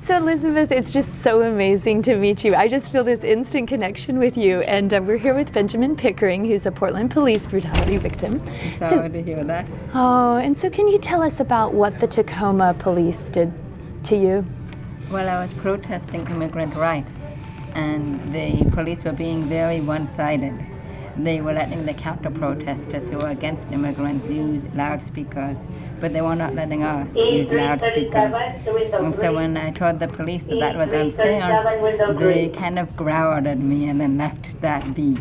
So Elizabeth, it's just so amazing to meet you. I just feel this instant connection with you. And we're here with Benjamin Pickering, who's a Portland police brutality victim. Sorry to hear that. Oh, and so can you tell us about what the Tacoma police did to you? Well, I was protesting immigrant rights, and the police were being very one-sided. They were letting the counter-protesters who were against immigrants use loudspeakers, but they were not letting us use loudspeakers. And so when I told the police that that was unfair, they kind of growled at me and then left that be.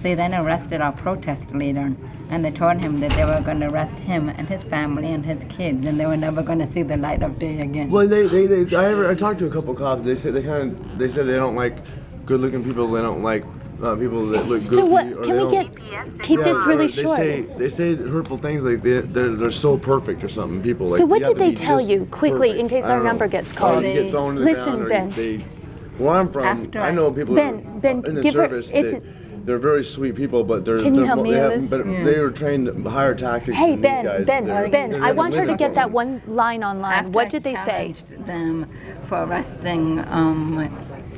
They then arrested our protest leader, and they told him that they were going to arrest him and his family and his kids, and they were never going to see the light of day again. Well, I talked to a couple cops. They said they said they don't like good-looking people. They don't like people that look goofy. So what? Can we keep this really short? They say hurtful things like they're so perfect or something. People. Like, so what did they tell you quickly perfect. in case our number gets called? Get thrown to the Listen, ground, Ben. Where I'm from, I know people Ben, in the service. They're very sweet people, but they were trained higher tactics than these guys. Ben, I want her to get that one line online. What did they say? Them for arresting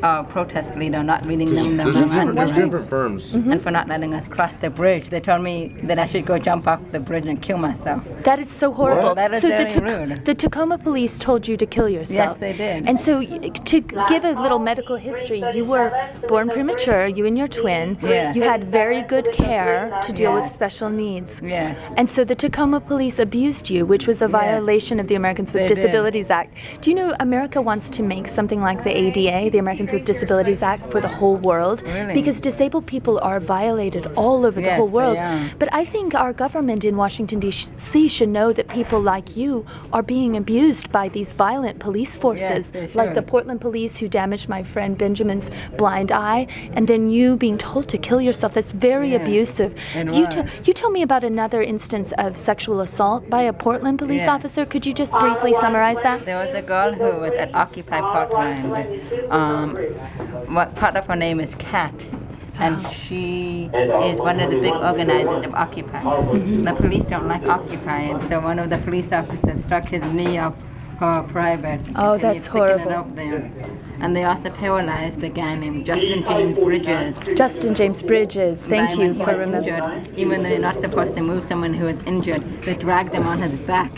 our protest leader, not reading them the There's different firms. And for not letting us cross the bridge. They told me that I should go jump off the bridge and kill myself. That is so horrible. Well, that is so very rude. The Tacoma police told you to kill yourself. Yes, they did. And so to give a little medical history, you were born premature, you and your twin. Yes. You had very good care to deal with special needs. Yes. And so the Tacoma police abused you, which was a violation of the Americans with Disabilities Act. Do you know America wants to make something like the ADA, the Americans with Disabilities Act, for the whole world? Really? Because disabled people are violated all over the whole world. But I think our government in Washington, D.C. should know that people like you are being abused by these violent police forces, like the Portland police who damaged my friend Benjamin's blind eye, and then you being told to kill yourself. That's very abusive. You told me about another instance of sexual assault by a Portland police officer. Could you just briefly summarize that? There was a girl who was at Occupy Portland. Part of her name is Kat. And she is one of the big organizers of Occupy. The police don't like Occupy, and so one of the police officers struck his knee off her private. Oh, that's horrible. It up there. And they also paralyzed a guy named Justin James Bridges. Justin James Bridges, thank you for remembering. Even though you're not supposed to move someone who is injured, they dragged him on his back.